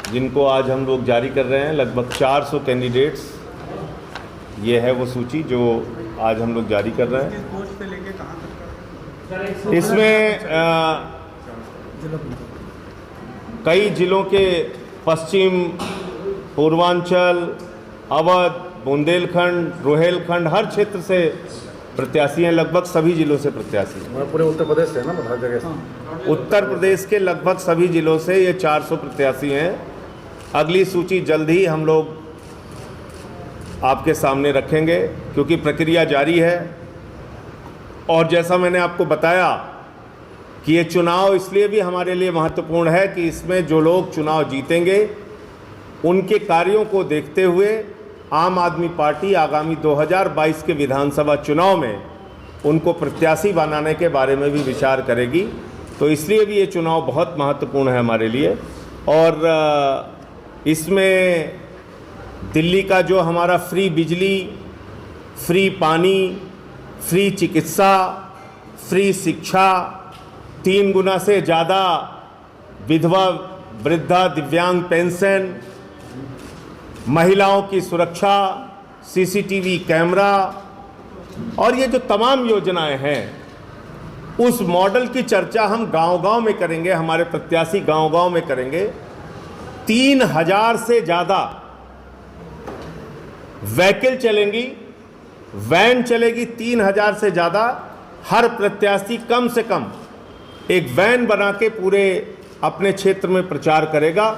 जिनको आज हम लोग जारी कर रहे हैं, लगभग 400 कैंडिडेट्स। ये है वो सूची जो आज हम लोग जारी कर रहे हैं। इसमें कई जिलों के पश्चिम, पूर्वांचल, अवध, बुंदेलखंड, रोहेलखंड, हर क्षेत्र से प्रत्याशी हैं। लगभग सभी जिलों से प्रत्याशी हैं। पूरे उत्तर प्रदेश से है ना, हर जगह से। उत्तर प्रदेश के लगभग सभी जिलों से ये 400 प्रत्याशी हैं। अगली सूची जल्द ही हम लोग आपके सामने रखेंगे, क्योंकि प्रक्रिया जारी है। और जैसा मैंने आपको बताया कि ये चुनाव इसलिए भी हमारे लिए महत्वपूर्ण है कि इसमें जो लोग चुनाव जीतेंगे उनके कार्यों को देखते हुए आम आदमी पार्टी आगामी 2022 के विधानसभा चुनाव में उनको प्रत्याशी बनाने के बारे में भी विचार करेगी। तो इसलिए भी ये चुनाव बहुत महत्वपूर्ण है हमारे लिए। और इसमें दिल्ली का जो हमारा फ्री बिजली, फ्री पानी, फ्री चिकित्सा, फ्री शिक्षा, 3 गुना से ज़्यादा विधवा, वृद्धा, दिव्यांग पेंशन, महिलाओं की सुरक्षा, सीसीटीवी कैमरा और ये जो तमाम योजनाएं हैं, उस मॉडल की चर्चा हम गांव-गांव में करेंगे। हमारे प्रत्याशी गांव-गांव में करेंगे। 3000 से ज़्यादा व्हीकल चलेंगी, वैन चलेगी 3000 से ज़्यादा। हर प्रत्याशी कम से कम एक वैन बना के पूरे अपने क्षेत्र में प्रचार करेगा।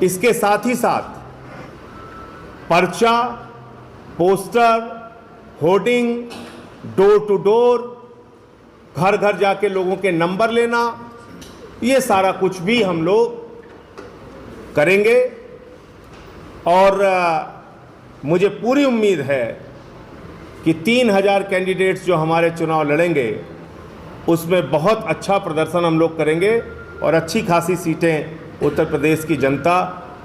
इसके साथ ही साथ पर्चा, poster, hoarding, door to door, घर घर जाके लोगों के नंबर लेना, ये सारा कुछ भी हम लोग करेंगे। और मुझे पूरी उम्मीद है कि 3000 कैंडिडेट्स जो हमारे चुनाव लड़ेंगे उसमें बहुत अच्छा प्रदर्शन हम लोग करेंगे और अच्छी खासी सीटें उत्तर प्रदेश की जनता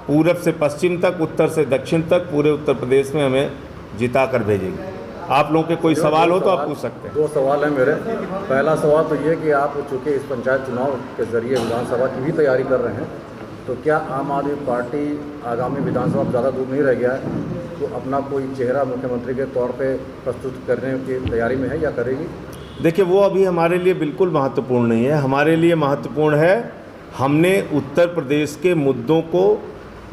पूरब से पश्चिम तक, उत्तर से दक्षिण तक पूरे उत्तर प्रदेश में हमें जिता कर भेजेंगे। आप लोगों के कोई सवाल हो तो आप पूछ सकते हैं। 2 सवाल हैं मेरे। पहला सवाल तो ये कि आप चूँकि इस पंचायत चुनाव के जरिए विधानसभा की भी तैयारी कर रहे हैं, तो क्या आम आदमी पार्टी आगामी विधानसभा ज़्यादा दूर नहीं रह गया है, तो अपना कोई चेहरा मुख्यमंत्री के तौर पे प्रस्तुत करने की तैयारी में है या करेगी? देखिए, वो अभी हमारे लिए बिल्कुल महत्वपूर्ण नहीं है। हमारे लिए महत्वपूर्ण है, हमने उत्तर प्रदेश के मुद्दों को,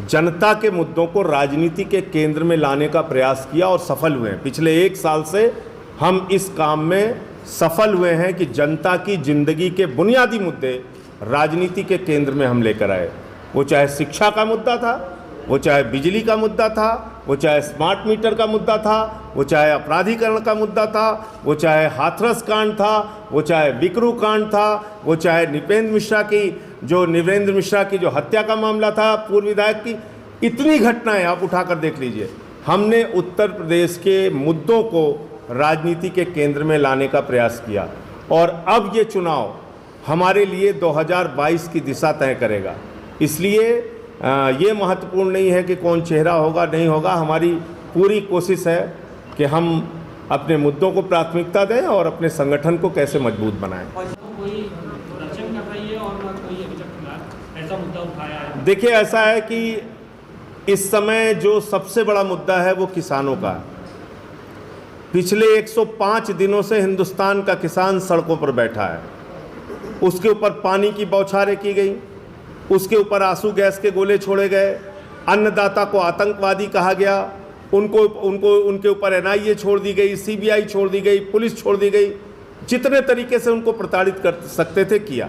जनता के मुद्दों को राजनीति के केंद्र में लाने का प्रयास किया और सफल हुए हैं। पिछले 1 साल से हम इस काम में सफल हुए हैं कि जनता की ज़िंदगी के बुनियादी मुद्दे राजनीति के केंद्र में हम लेकर आए। वो चाहे शिक्षा का मुद्दा था, वो चाहे बिजली का मुद्दा था, वो चाहे स्मार्ट मीटर का मुद्दा था, वो चाहे अपराधीकरण का मुद्दा था, वो चाहे हाथरस कांड था, वो चाहे बिकरू कांड था, वो चाहे नृपेंद्र मिश्रा की जो हत्या का मामला था, पूर्व विधायक की। इतनी घटनाएं आप उठाकर देख लीजिए। हमने उत्तर प्रदेश के मुद्दों को राजनीति के केंद्र में लाने का प्रयास किया और अब ये चुनाव हमारे लिए 2022 की दिशा तय करेगा। इसलिए ये महत्वपूर्ण नहीं है कि कौन चेहरा होगा नहीं होगा। हमारी पूरी कोशिश है कि हम अपने मुद्दों को प्राथमिकता दें और अपने संगठन को कैसे मजबूत बनाएं। देखिए, ऐसा है कि इस समय जो सबसे बड़ा मुद्दा है वो किसानों का है। पिछले 105 दिनों से हिंदुस्तान का किसान सड़कों पर बैठा है। उसके ऊपर पानी की बौछारें की गई, उसके ऊपर आंसू गैस के गोले छोड़े गए, अन्नदाता को आतंकवादी कहा गया, उनके ऊपर NIA छोड़ दी गई, CBI छोड़ दी गई, पुलिस छोड़ दी गई। जितने तरीके से उनको प्रताड़ित कर सकते थे किया।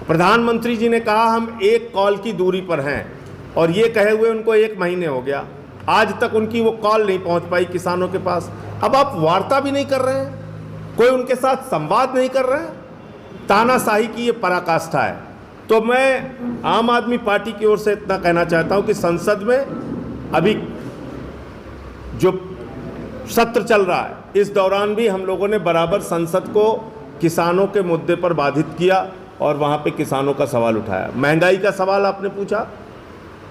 प्रधानमंत्री जी ने कहा हम 1 कॉल की दूरी पर हैं, और ये कहे हुए उनको 1 महीने हो गया। आज तक उनकी वो कॉल नहीं पहुंच पाई किसानों के पास। अब आप वार्ता भी नहीं कर रहे हैं, कोई उनके साथ संवाद नहीं कर रहे हैं। तानाशाही की ये पराकाष्ठा है। तो मैं आम आदमी पार्टी की ओर से इतना कहना चाहता हूं कि संसद में अभी जो सत्र चल रहा है, इस दौरान भी हम लोगों ने बराबर संसद को किसानों के मुद्दे पर बाधित किया और वहाँ पे किसानों का सवाल उठाया। महंगाई का सवाल आपने पूछा।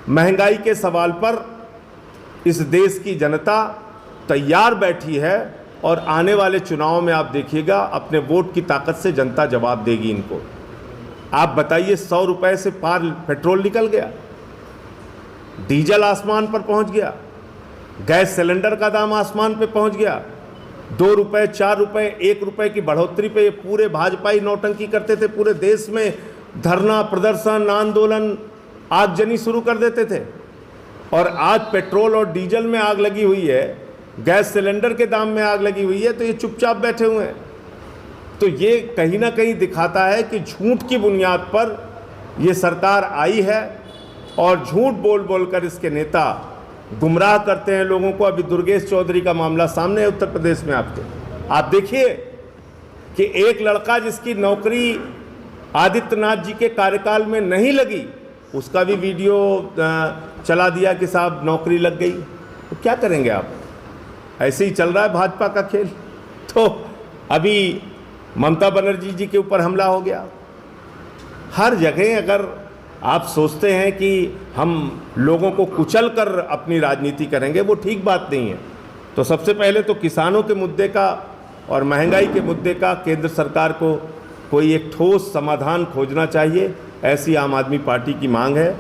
महंगाई के सवाल पर इस देश की जनता तैयार बैठी है और आने वाले चुनाव में आप देखिएगा अपने वोट की ताकत से जनता जवाब देगी इनको। आप बताइए, 100 रुपए से पार पेट्रोल निकल गया, डीजल आसमान पर पहुंच गया, गैस सिलेंडर का दाम आसमान पे पहुंच गया, 2 रुपए 4 रुपए 1 रुपए की बढ़ोतरी पे ये पूरे भाजपाई नौटंकी करते थे, पूरे देश में धरना प्रदर्शन आंदोलन आगजनी शुरू कर देते थे। और आज पेट्रोल और डीजल में आग लगी हुई है, गैस सिलेंडर के दाम में आग लगी हुई है, तो ये चुपचाप बैठे हुए हैं। तो ये कहीं ना कहीं दिखाता है कि झूठ की बुनियाद पर ये सरकार आई है और झूठ बोल बोलकर इसके नेता गुमराह करते हैं लोगों को। अभी दुर्गेश चौधरी का मामला सामने है उत्तर प्रदेश में आपके, आप देखिए कि एक लड़का जिसकी नौकरी आदित्यनाथ जी के कार्यकाल में नहीं लगी, उसका भी वीडियो चला दिया कि साहब नौकरी लग गई। तो क्या करेंगे आप? ऐसे ही चल रहा है भाजपा का खेल। तो अभी ममता बनर्जी जी के ऊपर हमला हो गया। हर जगह अगर आप सोचते हैं कि हम लोगों को कुचल कर अपनी राजनीति करेंगे, वो ठीक बात नहीं है। तो सबसे पहले तो किसानों के मुद्दे का और महंगाई के मुद्दे का केंद्र सरकार को कोई एक ठोस समाधान खोजना चाहिए, ऐसी आम आदमी पार्टी की मांग है।